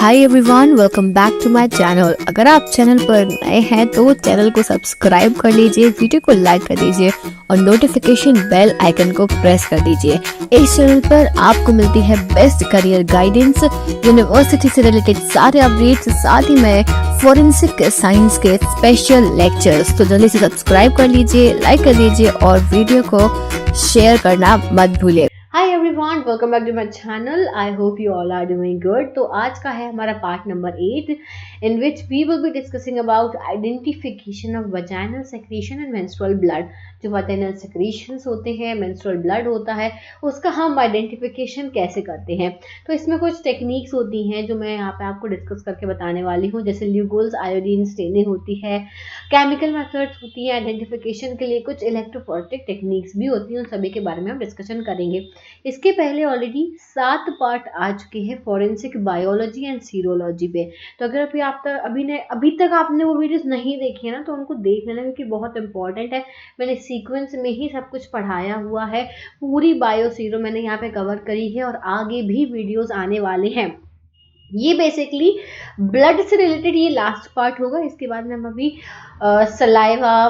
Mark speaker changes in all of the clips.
Speaker 1: Hi everyone, welcome back to my channel. अगर आप channel पर नए हैं तो चैनल को सब्सक्राइब कर लीजिए, वीडियो को लाइक कर दीजिए और नोटिफिकेशन बेल आइकन को प्रेस कर दीजिए। इस चैनल पर आपको मिलती है बेस्ट करियर गाइडेंस, यूनिवर्सिटी से रिलेटेड सारे अपडेट्स, साथ ही में फोरेंसिक साइंस के स्पेशल लेक्चर्स। तो जल्दी से सब्सक्राइब कर लीजिए, लाइक कर दीजिए और वीडियो को शेयर करना मत भूलिए।
Speaker 2: Hi everyone, welcome back to my channel. I hope you all are doing good. तो आज का है हमारा part number 8 in which we will be discussing about identification of vaginal secretion and menstrual blood. जो vaginal secretions होते हैं, menstrual blood होता है, उसका हम आइडेंटिफिकेशन कैसे करते हैं। तो इसमें कुछ टेक्निक्स होती हैं जो मैं यहाँ पे आपको डिस्कस करके बताने वाली हूँ, जैसे ल्यूगोल्स आयोडीन स्टेनिंग होती है, केमिकल मेथड्स होती हैं आइडेंटिफिकेशन के लिए, कुछ इलेक्ट्रोफोरेटिक टेक्निक्स भी होती हैं, उन सभी के बारे में हम डिस्कशन करेंगे। इसके पहले ऑलरेडी 7 पार्ट आ चुके हैं फॉरेंसिक बायोलॉजी एंड सीरोलॉजी पे। तो अगर अभी तक आपने वो वीडियोस नहीं देखी है ना, तो उनको देख लेना क्योंकि बहुत इंपॉर्टेंट है। मैंने सीक्वेंस में ही सब कुछ पढ़ाया हुआ है, पूरी बायो सीरो मैंने यहाँ पे कवर करी है और आगे भी वीडियोस आने वाले हैं। ये बेसिकली ब्लड से रिलेटेड ये लास्ट पार्ट होगा। इसके बाद में हम अभी सलाइवा,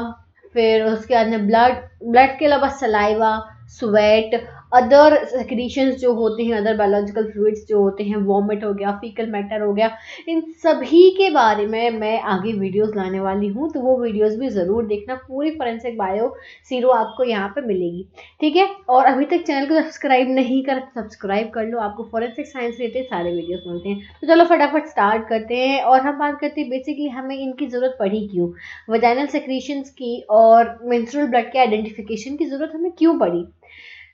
Speaker 2: फिर उसके बाद में ब्लड के अलावा सलाइवा, स्वेट, अदर सेक्रीशंस जो होते हैं, अदर बायोलॉजिकल फ्लूइड्स जो होते हैं, वॉमिट हो गया, फीकल मैटर हो गया, इन सभी के बारे में मैं आगे वीडियोस लाने वाली हूँ। तो वो वीडियोस भी ज़रूर देखना, पूरी फोरेंसिक बायो सीरो आपको यहाँ पे मिलेगी, ठीक है। और अभी तक चैनल को सब्सक्राइब नहीं कर, सब्सक्राइब कर लो, आपको फोरेंसिक साइंस रिलेटेड सारे वीडियोस मिलते हैं। तो चलो फटाफट स्टार्ट करते हैं और हम बात करते हैं बेसिकली हमें इनकी ज़रूरत पड़ी क्यों, वजाइनल सेक्रीशंस की और मेंस्ट्रुअल ब्लड के आइडेंटिफिकेशन की ज़रूरत हमें क्यों पड़ी।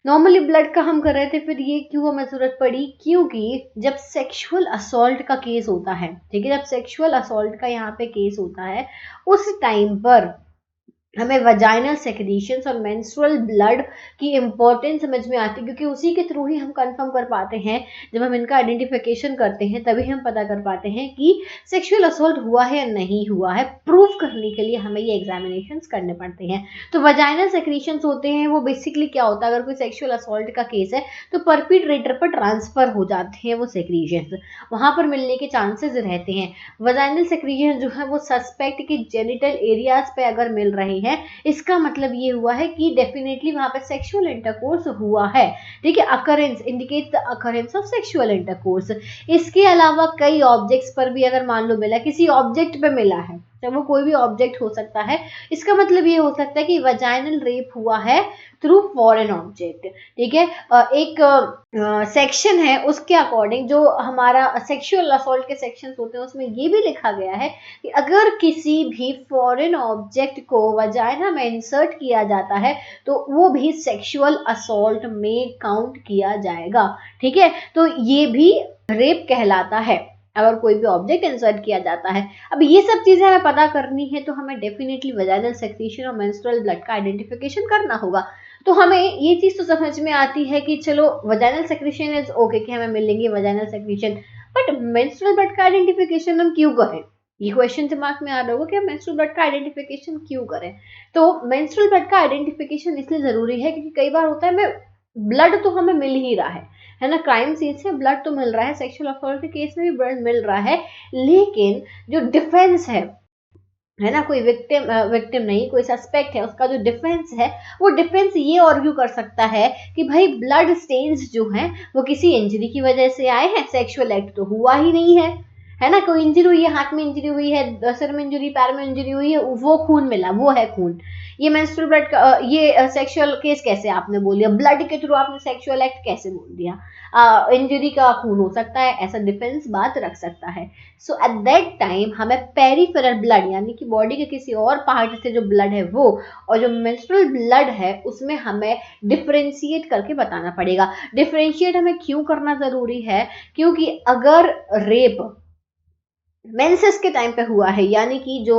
Speaker 2: नॉर्मली ब्लड का हम कर रहे थे, फिर ये क्यों हमें जरूरत पड़ी, क्योंकि जब सेक्सुअल असॉल्ट का केस होता है, ठीक है, जब सेक्सुअल असॉल्ट का यहाँ पे केस होता है, उस टाइम पर हमें वजाइनल सेक्रीशंस और मेंस्ट्रुअल ब्लड की इंपॉर्टेंस समझ में आती है, क्योंकि उसी के थ्रू ही हम कंफर्म कर पाते हैं। जब हम इनका आइडेंटिफिकेशन करते हैं तभी हम पता कर पाते हैं कि सेक्सुअल असॉल्ट हुआ है या नहीं हुआ है। प्रूफ करने के लिए हमें ये एग्जामिनेशंस करने पड़ते हैं। तो वजाइनल सेक्रीशंस होते हैं, वो बेसिकली क्या होता है, अगर कोई सेक्सुअल असॉल्ट का केस है तो परपिट्रेटर पर ट्रांसफर हो जाते हैं वो सेक्रीशंस, वहां पर मिलने के चांसेस रहते हैं। वजाइनल सेक्रीशन जो है वो सस्पेक्ट के जेनिटल एरियाज पे अगर मिल रहे है, इसका मतलब ये हुआ है कि डेफिनेटली वहां पे सेक्सुअल इंटरकोर्स हुआ है, ठीक है। Occurrence indicates the occurrence of sexual intercourse. इसके अलावा कई ऑब्जेक्ट्स पर भी अगर मान लो मिला, किसी ऑब्जेक्ट पे मिला है, चाहे वो कोई भी ऑब्जेक्ट हो सकता है, इसका मतलब ये हो सकता है कि वजाइनल रेप हुआ है थ्रू फॉरेन ऑब्जेक्ट, ठीक है। एक सेक्शन है उसके अकॉर्डिंग, जो हमारा सेक्सुअल असॉल्ट के सेक्शंस होते हैं, उसमें ये भी लिखा गया है कि अगर किसी भी फॉरेन ऑब्जेक्ट को वजाइना में इंसर्ट किया जाता है तो वो भी सेक्सुअल असॉल्ट में काउंट किया जाएगा, ठीक है। तो ये भी रेप कहलाता है अगर कोई भी ऑब्जेक्ट इंसर्ट किया जाता है। अब ये सब चीजें हमें पता करनी है तो हमें डेफिनेटली वजाइनल सेक्रीशन और मेंस्ट्रुअल ब्लड का आइडेंटिफिकेशन करना होगा। तो हमें ये चीज तो समझ में आती है कि चलो वजाइनल सेक्रीशन इज ओके, कि हमें मिलेंगे vaginal secretion, but menstrual blood का आइडेंटिफिकेशन हम क्यों करें। ये क्वेश्चन दिमाग में आ रहा होगा कि हम मेंस्ट्रुअल ब्लड का आइडेंटिफिकेशन क्यों करें। तो मेंस्ट्रुअल ब्लड का आइडेंटिफिकेशन इसलिए जरूरी है क्योंकि कई बार होता है हमें ब्लड तो हमें मिल ही रहा है ना, क्राइम सीन से ब्लड तो मिल रहा है, सेक्सुअल असॉल्ट के केस में भी ब्लड मिल रहा है, लेकिन जो डिफेंस है ना, कोई विक्टिम नहीं, कोई सस्पेक्ट है, उसका जो डिफेंस है, वो डिफेंस ये आर्ग्यू कर सकता है कि भाई ब्लड स्टेन्स जो हैं वो किसी इंजरी की वजह से आए हैं, सेक्सुअल एक्ट तो हुआ ही नहीं है ना। कोई इंजरी हुई है, हाथ में इंजरी हुई है, सिर में इंजरी, पैर में इंजरी हुई है, वो खून मिला, वो है खून। ये मेंस्ट्रुअल ब्लड का ये सेक्सुअल केस कैसे आपने बोल दिया, ब्लड के थ्रू आपने सेक्सुअल एक्ट कैसे बोल दिया, इंजरी का खून हो सकता है, ऐसा डिफेंस बात रख सकता है। सो एट दैट टाइम हमें पेरिफेरल ब्लड यानी कि बॉडी के किसी और पार्ट से जो ब्लड है वो, और जो मेंस्ट्रुअल ब्लड है उसमें हमें डिफरेंशिएट करके बताना पड़ेगा। डिफरेंशिएट हमें क्यों करना जरूरी है, क्योंकि अगर रेप मेंसेस के टाइम पे हुआ है, यानी कि जो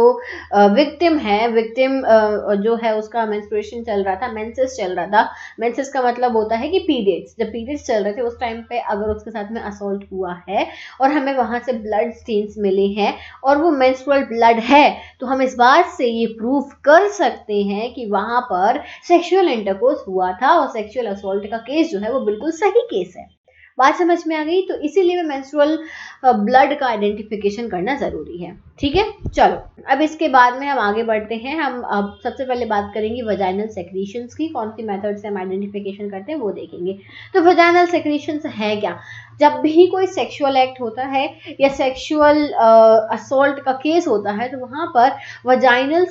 Speaker 2: विक्टिम जो है उसका मेंस्ट्रुएशन चल रहा था, मेंसेस चल रहा था, मेंसेस का मतलब होता है कि पीरियड्स, जब पीरियड्स चल रहे थे उस टाइम पे अगर उसके साथ में असॉल्ट हुआ है और हमें वहां से ब्लड स्टेन्स मिले हैं और वो मेंस्ट्रुअल ब्लड है, तो हम इस बात से ये प्रूफ कर सकते हैं कि वहां पर सेक्सुअल इंटरकोर्स हुआ था और सेक्सुअल असॉल्ट का केस जो है वो बिल्कुल सही केस है। बात समझ में आ गई? तो इसीलिए मेंस्ट्रुअल ब्लड का आइडेंटिफिकेशन करना जरूरी है। ठीक है, चलो अब इसके बाद में हम आगे बढ़ते हैं। हम अब सबसे पहले बात करेंगे वजाइनल सेक्रीशंस की, कौन सी मेथड से हम आइडेंटिफिकेशन करते हैं वो देखेंगे। तो वजाइनल सेक्रीशंस है क्या? जब भी कोई सेक्सुअल एक्ट होता है या सेक्सुअल असॉल्ट का केस होता है तो वहां पर वजाइनल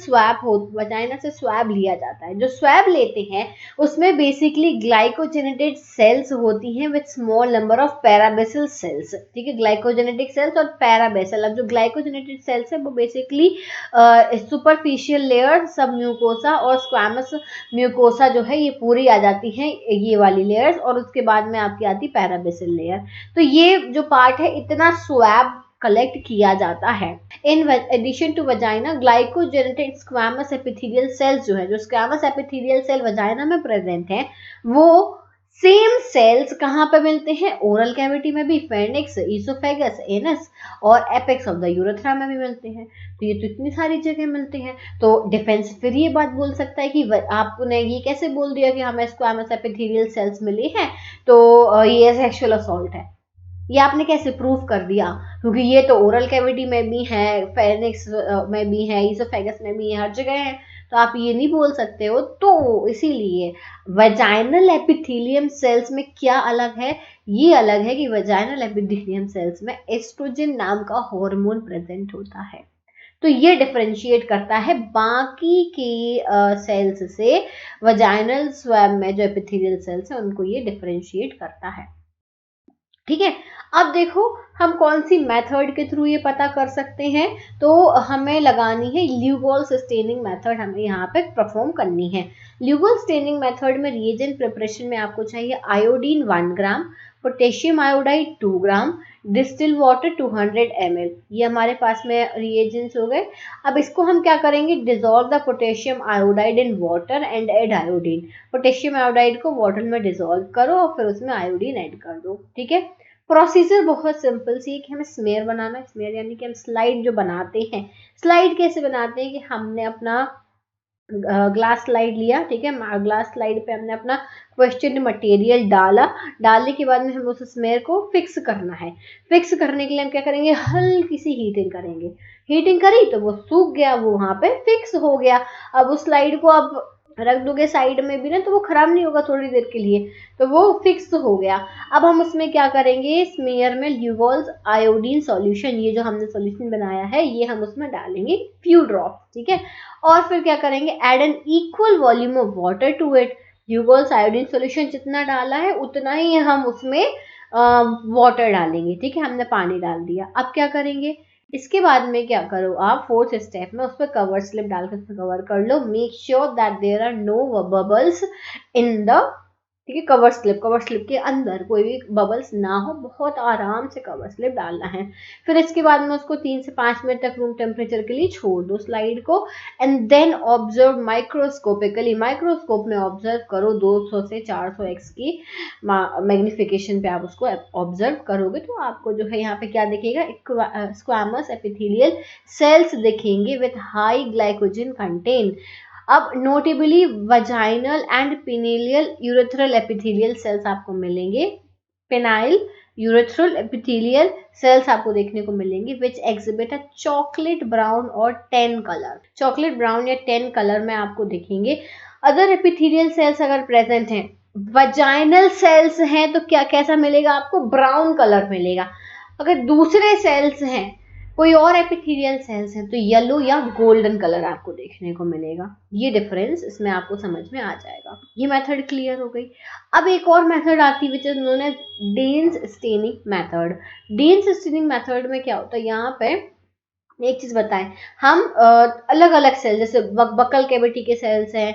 Speaker 2: वजाइना से स्वैब लिया जाता है। जो स्वैब लेते हैं उसमें बेसिकली ग्लाइकोजेनेटेड सेल्स होती हैं with small number of parabasal cells. ठीक है, ग्लाइकोजेनेटिक सेल्स और पैराबेसल। अब जो ग्लाइकोजेनेटेड सेल्स है वो बेसिकली सुपरफिशियल लेयर, सब म्यूकोसा और स्क्वामस म्यूकोसा जो है ये पूरी आ जाती है, ये वाली लेयर्स, और उसके बाद में आपकी आती पैराबेसल लेयर। तो ये जो पार्ट है इतना स्वैब कलेक्ट किया जाता है। In addition to vagina, glycogenated squamous epithelial cells जो है, जो स्क्वामस एपिथेलियल सेल वजाइना में प्रेजेंट है, वो सेम सेल्स कहाँ पे मिलते हैं? ओरल कैविटी में भी, फेनिक्स, ईसोफेगस, एनस और एपेक्स ऑफ द यूरेथ्रा में भी मिलते हैं। तो ये तो इतनी सारी जगह मिलते हैं। तो डिफेंस फिर ये बात बोल सकता है कि आपने ये कैसे बोल दिया कि हमें स्क्वामस एपिथेलियल सेल्स मिले हैं तो ये सेक्सुअल असॉल्ट है? ये आपने कैसे प्रूव कर दिया? क्योंकि ये तो ओरल कैविटी में भी है, फेनिक्स में भी है, ईसोफेगस में भी है, हर जगह है, तो आप ये नहीं बोल सकते हो। तो इसीलिए वजाइनल एपिथेलियम सेल्स में क्या अलग है? ये अलग है कि वजाइनल एपिथेलियम सेल्स में एस्ट्रोजन नाम का हार्मोन प्रेजेंट होता है। तो ये डिफरेंशिएट करता है बाकी के सेल्स से। वजाइनल स्वैब में जो एपिथेलियल सेल्स है उनको ये डिफरेंशिएट करता है। ठीक है, अब देखो हम कौन सी मेथड के थ्रू ये पता कर सकते हैं। तो हमें लगानी है ल्यूगोल स्टेनिंग मेथड, हमें यहाँ पे परफॉर्म करनी है। ल्यूगोल स्टेनिंग मेथड में रिएजेंट प्रिपरेशन में आपको चाहिए आयोडीन 1 ग्राम, पोटेशियम आयोडाइड 2 ग्राम, डिस्टिल वाटर 200 ml। ये हमारे पास में रिएजेंट्स हो गए। अब इसको हम क्या करेंगे? Dissolve the potassium iodide in water and add iodine. Potassium iodide को वाटर में डिजोल्व करो और फिर उसमें आयोडीन ऐड कर दो। ठीक है, प्रोसीजर बहुत सिंपल सी है कि हमें स्मेयर बनाना है। स्मेयर यानी कि हम स्लाइड जो बनाते हैं। स्लाइड कैसे बनाते हैं कि हमने अपना ग्लास स्लाइड लिया, ठीक है, ग्लास स्लाइड पे हमने अपना क्वेश्चन मटेरियल डाला, डालने के बाद में हमें उस स्मेयर को फिक्स करना है। फिक्स करने के लिए हम क्या करेंगे? हल्की सी हीटिंग करेंगे। हीटिंग करी तो वो सूख गया, वो वहां पे फिक्स हो गया। अब उस स्लाइड को आप रख दोगे साइड में भी ना तो वो खराब नहीं होगा थोड़ी देर के लिए, तो वो फिक्स हो गया। अब हम उसमें क्या करेंगे? स्मेयर में ल्यूगोल आयोडीन सॉल्यूशन, ये जो हमने सॉल्यूशन बनाया है ये हम उसमें डालेंगे फ्यू ड्रॉप। ठीक है, और फिर क्या करेंगे? Add an equal volume of water to it. Lugol iodine solution जितना डाला है उतना ही हम उसमें वाटर डालेंगे। ठीक है, हमने पानी डाल दिया। अब क्या करेंगे? इसके बाद में क्या करो आप? फोर्थ स्टेप में उस पर कवर स्लिप डालकर कवर कर लो। Make sure that there are no bubbles in the, ठीक है, कवर स्लिप के अंदर कोई भी बबल्स ना हो। बहुत आराम से कवर स्लिप डालना है। फिर इसके बाद में उसको 3 से 5 मिनट तक रूम टेम्परेचर के लिए छोड़ दो स्लाइड को। And then observe microscopically, microscope में ऑब्जर्व करो 200 से 400 एक्स की मैग्निफिकेशन पे आप उसको ऑब्जर्व करोगे तो आपको जो है यहाँ पे क्या दिखेगा? स्क्वामस एपिथेलियल सेल्स दिखेंगे विथ हाई ग्लाइकोजन कंटेंट। अब notably vaginal and penile urethral epithelial cells आपको मिलेंगे। पेनाइल यूरेथ्रल एपिथेलियल सेल्स आपको देखने को मिलेंगे विच एग्जिबिट अ चॉकलेट ब्राउन और टैन कलर। चॉकलेट ब्राउन या टैन कलर में आपको दिखेंगे। अदर एपिथेलियल सेल्स अगर प्रेजेंट हैं, वजाइनल सेल्स हैं, तो क्या कैसा मिलेगा आपको? ब्राउन कलर मिलेगा। अगर दूसरे सेल्स हैं, कोई और एपिथेलियल सेल्स हैं, तो येलो या गोल्डन कलर आपको देखने को मिलेगा। ये डिफरेंस इसमें आपको समझ में आ जाएगा। ये मेथड क्लियर हो गई। अब एक और मेथड आती है which is known as dense staining method. Dense staining method में क्या होता है? यहाँ पे एक चीज बताएं, हम अलग अलग सेल जैसे बकल कैविटी के सेल्स हैं,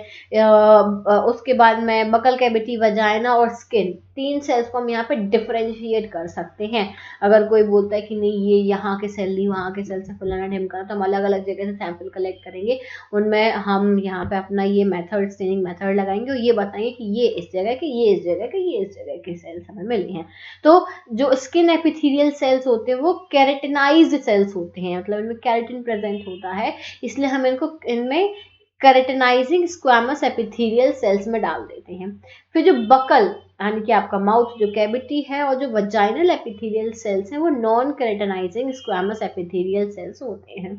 Speaker 2: उसके बाद में बकल कैविटी, वजाइना और स्किन, 3 सेल्स को हम यहाँ पे डिफरेंशिएट कर सकते हैं। अगर कोई बोलता है कि नहीं ये यहाँ के सेल नहीं वहाँ के सेल से फलाना ढिमकाना, तो हम अलग अलग जगह से सैंपल कलेक्ट करेंगे, उनमें हम यहाँ पे अपना ये मेथड, स्टेनिंग मेथड लगाएंगे और ये बताएंगे कि ये इस जगह के, ये इस जगह के, ये इस जगह के सेल्स हमें मिले हैं। तो जो स्किन एपिथेलियल सेल्स होते हैं वो केराटिनाइज्ड सेल्स होते हैं, मतलब इनमें केराटिन प्रेजेंट होता है, इसलिए हम इनमें केराटिनाइजिंग स्क्वामस एपिथेलियल सेल्स में डाल देते हैं। फिर जो बकल यानी कि आपका माउथ जो कैविटी है, और जो वजाइनल एपिथेलियल सेल्स हैं वो non keratinising squamous epithelial cells होते हैं।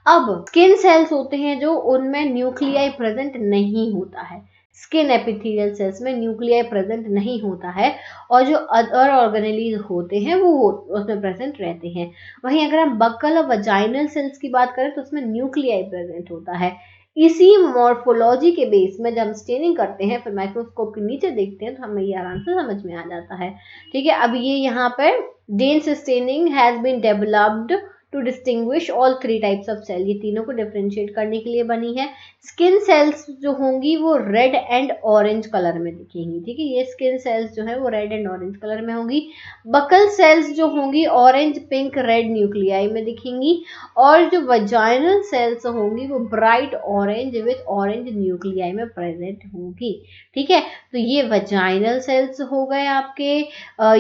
Speaker 2: अब स्किन सेल्स होते हैं जो उनमें न्यूक्लियाई प्रेजेंट नहीं होता है, स्किन एपिथेलियल सेल्स में न्यूक्लियाई प्रेजेंट नहीं होता है, और जो अदर ऑर्गेनेलीज होते हैं वो उसमें प्रेजेंट रहते हैं। वहीं अगर हम बक्कल और वजाइनल सेल्स की बात करें तो उसमें न्यूक्लियाई प्रेजेंट होता है। इसी मॉर्फोलॉजी के बेस में जब हम स्टेनिंग करते हैं, फिर माइक्रोस्कोप के नीचे देखते हैं, तो हमें ये आराम से समझ में आ जाता है। ठीक है, अब ये यहाँ पर dense staining has been developed to distinguish all three types of cell, ये तीनों को डिफरेंशिएट करने के लिए बनी है। स्किन सेल्स जो होंगी वो रेड एंड ऑरेंज कलर में दिखेंगी। ठीक है, ये स्किन सेल्स जो है वो रेड एंड ऑरेंज कलर में होंगी। बकल सेल्स जो होंगी ऑरेंज पिंक रेड न्यूक्लियाई में दिखेंगी, और जो वजाइनल सेल्स होंगी वो bright orange with orange nuclei में प्रेजेंट होंगी। ठीक है, तो ये वजाइनल सेल्स हो गए आपके,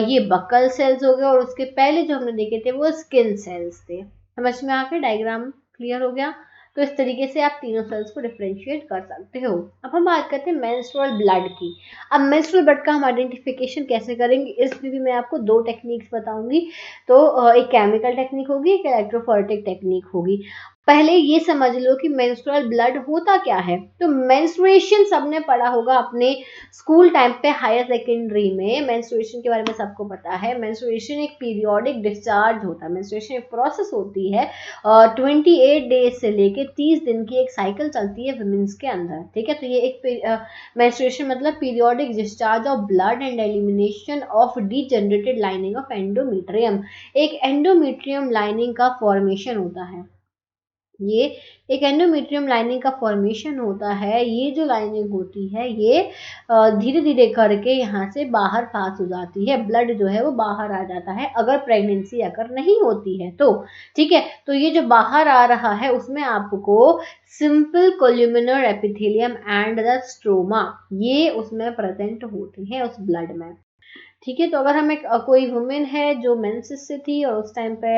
Speaker 2: ये बकल सेल्स हो गए, और उसके पहले जो हमने देखे थे वो स्किन सेल्स थे। समझ में आके डायग्राम क्लियर हो गया? तो इस तरीके से आप तीनों सेल्स को डिफरेंशिएट कर सकते हो। अब हम बात करते हैं मेंस्ट्रुअल ब्लड की। अब मेंस्ट्रुअल ब्लड का हम आइडेंटिफिकेशन कैसे करेंगे, इसमें भी मैं आपको दो टेक्निक्स बताऊंगी। तो एक केमिकल टेक्निक होगी, एक इलेक्ट्रोफोरेटिक टेक्निक होगी। पहले ये समझ लो कि मेंस्ट्रुअल ब्लड होता क्या है। तो मेंस्ट्रुएशन सबने पढ़ा होगा अपने स्कूल टाइम पे, हायर सेकेंडरी में मेंस्ट्रुएशन के बारे में सबको पता है। मेंस्ट्रुएशन एक पीरियोडिक डिस्चार्ज होता है, मेंस्ट्रुएशन एक प्रोसेस होती है, 28 डेज से लेके 30 दिन की एक साइकिल चलती है वुमेन्स के अंदर। ठीक है, तो ये एक मेंस्ट्रुएशन मतलब periodic discharge of blood and elimination of degenerated lining of endometrium. एक एंडोमेट्रियम लाइनिंग का फॉर्मेशन होता है, ये एक एंडोमेट्रियम लाइनिंग का फॉर्मेशन होता है। ये जो लाइनिंग होती है ये धीरे धीरे करके यहाँ से बाहर पास हो जाती है, ब्लड जो है वो बाहर आ जाता है अगर प्रेगनेंसी अगर नहीं होती है तो। ठीक है, तो ये जो बाहर आ रहा है उसमें आपको simple columnar epithelium and the stroma ये उसमें प्रेजेंट होते हैं उस ब्लड में। ठीक है, तो अगर हम एक कोई वुमेन है जो मेंसेस से थी और उस टाइम पे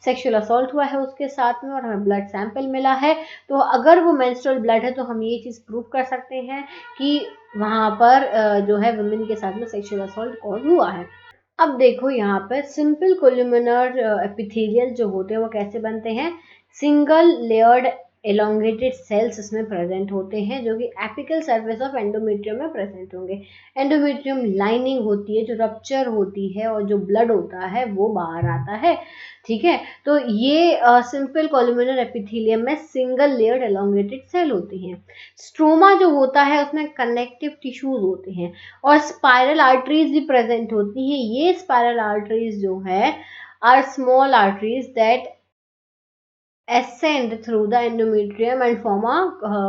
Speaker 2: सेक्सुअल असॉल्ट हुआ है उसके साथ में, और हमें ब्लड सैंपल मिला है, तो अगर वो मेंस्ट्रुअल ब्लड है तो हम ये चीज़ प्रूव कर सकते हैं कि वहाँ पर जो है वुमेन के साथ में सेक्सुअल असॉल्ट कॉज हुआ है। अब देखो यहाँ पर सिंपल कोल्यूमिनर एपिथेलियल जो होते हैं वो कैसे बनते हैं, सिंगल लेयर्ड एलोंगेटेड सेल्स इसमें प्रेजेंट होते हैं जो कि एपिकल सर्फेस ऑफ एंडोमेट्रियम में प्रेजेंट होंगे। एंडोमेट्रियम लाइनिंग होती है जो रप्चर होती है और जो ब्लड होता है वो बाहर आता है। ठीक है, तो ये सिंपल कोल्यूमिनर एपिथेलियम में सिंगल लेयर्ड एलोंगेटेड सेल होती हैं। स्ट्रोमा जो होता है उसमें कनेक्टिव टिश्यूज होते हैं, और स्पाइरल आर्टरीज भी प्रेजेंट होती हैं। ये स्पाइरल आर्टरीज जो है are small arteries that ascend through the endometrium and form a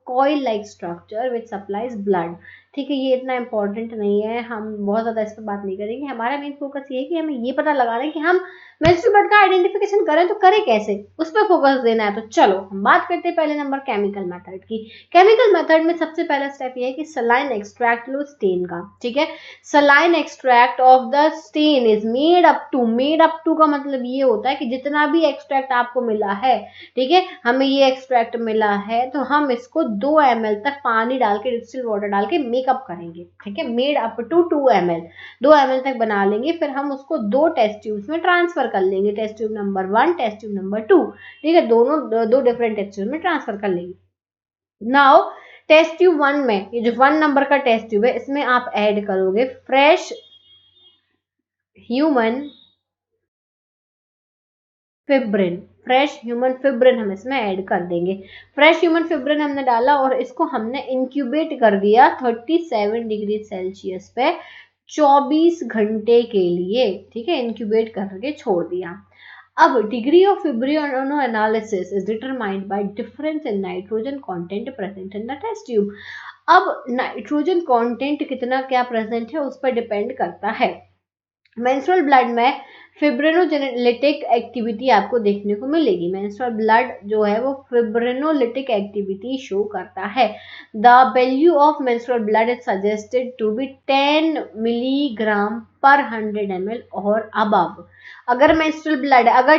Speaker 2: coil-like structure which supplies blood। ठीक है, ये इतना इंपॉर्टेंट नहीं है, हम बहुत ज़्यादा इस पर बात नहीं करेंगे। हमारा मेन फोकस ये है कि हमें ये पता लगाना है कि हम मेंस्ट्रुअल ब्लड का आइडेंटिफिकेशन करें तो करें कैसे, उस पर फोकस देना है। तो चलो हम बात करते हैं पहले नंबर केमिकल मेथड की। केमिकल मेथड में सबसे पहला स्टेप ये है कि सलाइन एक्सट्रैक्ट लो स्टेन का। ठीक है, saline extract of the stain is made up to का मतलब ये होता है कि जितना भी एक्सट्रैक्ट आपको मिला है, ठीक है, हमें ये एक्सट्रैक्ट मिला है तो हम इसको 2 ml तक पानी डाल के, डिस्टिल वाटर डाल के मेकअप करेंगे। ठीक है, made up to 2 ml, 2 ml तक बना लेंगे, फिर हम उसको 2 टेस्ट ट्यूब्स में ट्रांसफर कर लेंगे, test tube number 1, test tube number 2। ठीक है, दोनों दो डिफरेंट टेस्ट ट्यूब में ट्रांसफर कर लेंगे। नाउ टेस्ट ट्यूब 1 में, ये जो 1 नंबर का टेस्ट ट्यूब है इसमें आप ऐड करोगे fresh human fibrin. Fresh human fibrin हम इसमें ऐड कर देंगे। फ्रेश ह्यूमन फिब्रिन हमने डाला और इसको हमने इंक्यूबेट कर दिया 37 डिग्री सेल्सियस पे 24 घंटे के लिए। ठीक है, इंक्यूबेट करके छोड़ दिया। अब degree of fibrinolysis is determined by difference in nitrogen content present in the test tube. अब नाइट्रोजन कंटेंट कितना क्या प्रेजेंट है उस पर डिपेंड करता है। मेंस्ट्रुअल ब्लड में फिब्रिनोजेनेलिटिक एक्टिविटी आपको देखने को मिलेगी। मेंस्ट्रुअल ब्लड जो है वो फिब्रिनोलिटिक एक्टिविटी शो करता है। The value of menstrual blood is suggested to be 10 milligram per 100 ml और अबव। अगर मेंस्ट्रुअल ब्लड अगर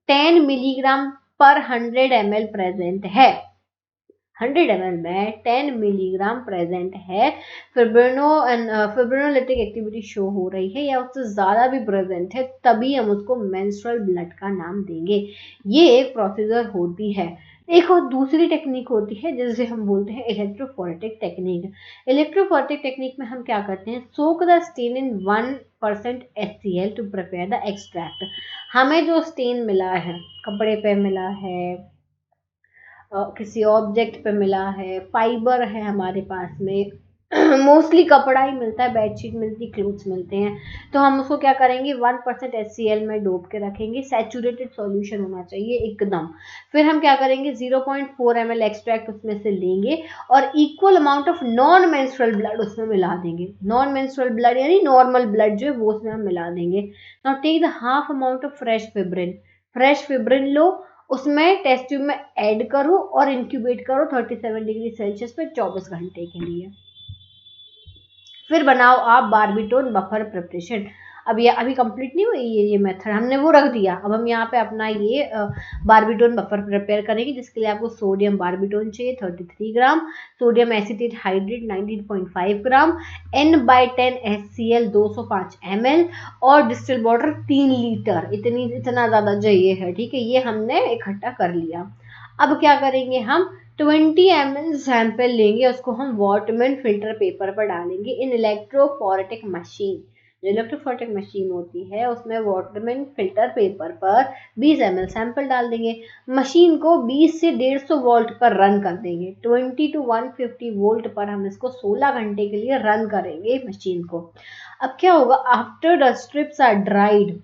Speaker 2: 10 मिलीग्राम पर 100 ml प्रेजेंट है 100 ml में 10 मिलीग्राम प्रेजेंट है, फिब्रिनोलिटिक एक्टिविटी शो हो रही है या उससे ज़्यादा भी प्रेजेंट है, तभी हम उसको मेंस्ट्रुअल ब्लड का नाम देंगे। ये एक प्रोसीजर होती है। एक और दूसरी टेक्निक होती है जिसे हम बोलते हैं इलेक्ट्रोफोरेटिक टेक्निक। इलेक्ट्रोफोरेटिक टेक्निक में हम क्या करते हैं, soak the stain in 1% HCl to prepare the extract. हमें जो स्टेन मिला है, कपड़े पे मिला है, किसी ऑब्जेक्ट पे मिला है, फाइबर है हमारे पास में, मोस्टली कपड़ा ही मिलता है, बेडशीट मिलती, क्लोथ्स मिलते हैं, तो हम उसको क्या करेंगे 1% HCl में डोब के रखेंगे। सैचुरेटेड सॉल्यूशन होना चाहिए एकदम। फिर हम क्या करेंगे 0.4 ml एक्सट्रैक्ट उसमें से लेंगे और equal amount of non menstrual blood उसमें मिला देंगे। नॉन मेंस्ट्रुअल ब्लड यानी नॉर्मल ब्लड जो है वो उसमें हम मिला देंगे। Now take the half amount of fresh fibrin. Fresh fibrin लो, उसमें टेस्ट ट्यूब में ऐड करो और इंक्यूबेट करो 37 डिग्री सेल्सियस पे 24 घंटे के लिए। फिर बनाओ आप बारबीटोन बफर प्रिपरेशन। अब ये अभी कंप्लीट नहीं हुई ये मेथड, हमने वो रख दिया। अब हम यहाँ पे अपना ये बारबीटोन बफर प्रिपेयर करेंगे, जिसके लिए आपको सोडियम बारबीटोन चाहिए 33 ग्राम, सोडियम एसीटेट हाइड्रेट 19.5 ग्राम, N/10 HCl 205 ml और डिस्टिल वाटर 3 लीटर। इतना ज़्यादा चाहिए है, ठीक है। ये हमने इकट्ठा कर लिया। अब क्या करेंगे, हम 20 ml सैंपल लेंगे, उसको हम वाटरमैन फिल्टर पेपर पर डालेंगे इन इलेक्ट्रोफोरेटिक मशीन। जो इलेक्ट्रोफोरेटिक मशीन होती है उसमें वाटरमैन फिल्टर पेपर पर 20 ml सैंपल डाल देंगे। मशीन को 20 से 150 वोल्ट पर रन कर देंगे। 20 to 150 वोल्ट पर हम इसको 16 घंटे के लिए रन करेंगे मशीन को। अब क्या होगा, after the strips are dried,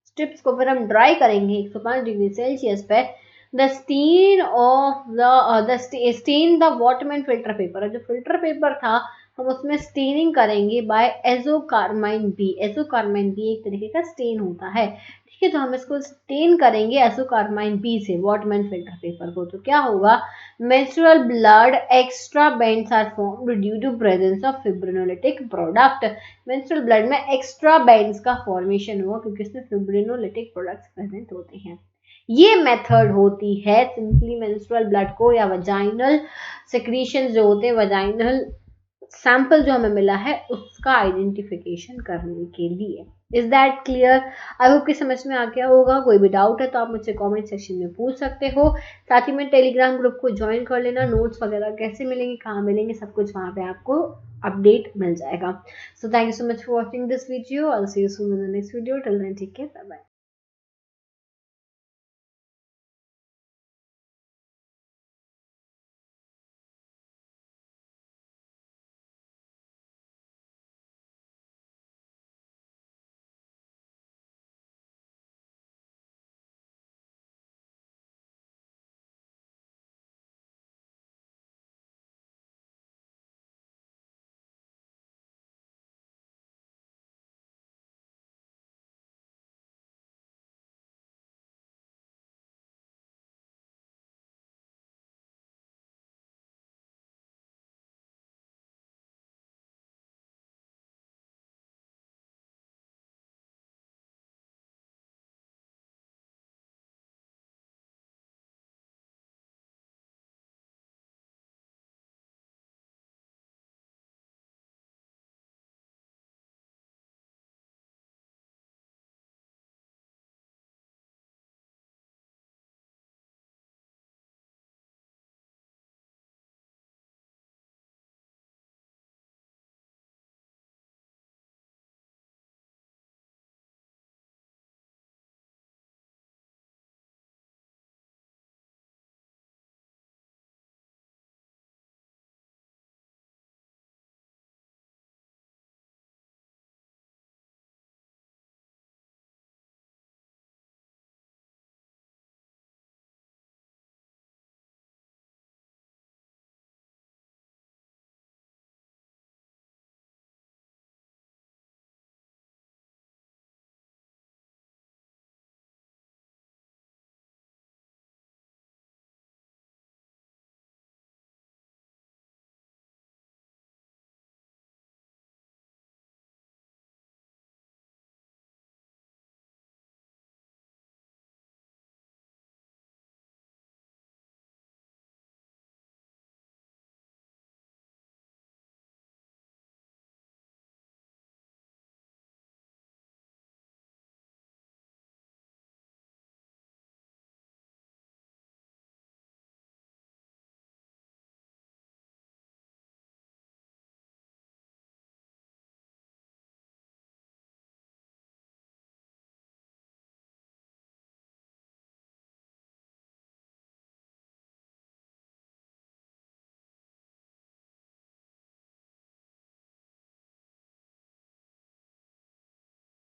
Speaker 2: strips को फिर हम ड्राई करेंगे 105 डिग्री सेल्सियस पे। The stain of the stain the Whatman filter paper, जो फिल्टर पेपर था हम उसमें स्टेनिंग करेंगे by azocarmine B. Azocarmine B एक तरीके का स्टेन होता है, ठीक है। तो हम इसको स्टेन करेंगे एजोकार्माइन बी से वाटरमैन फिल्टर पेपर को। तो क्या होगा, menstrual blood extra bands are formed due to presence of fibrinolytic product. Menstrual blood में एक्स्ट्रा बैंड्स का फॉर्मेशन हुआ क्योंकि इसमें फिब्रिनोलिटिक प्रोडक्ट्स प्रेजेंट होते हैं। ये मेथड होती है सिंपली मेंस्ट्रुअल ब्लड को या वजाइनल सेक्रीशन जो होते हैं, वजाइनल सैंपल जो हमें मिला है उसका आइडेंटिफिकेशन करने के लिए। Is that clear? I hope कि समझ में आ गया होगा। कोई भी डाउट है तो आप मुझसे कमेंट सेक्शन में पूछ सकते हो। साथ ही में टेलीग्राम ग्रुप को ज्वाइन कर लेना। नोट्स वगैरह कैसे मिलेंगे, कहाँ मिलेंगे, सब कुछ वहाँ पे आपको अपडेट मिल जाएगा। So thank you so much for watching this video. I will see you soon in the next video. Till then take care, bye bye.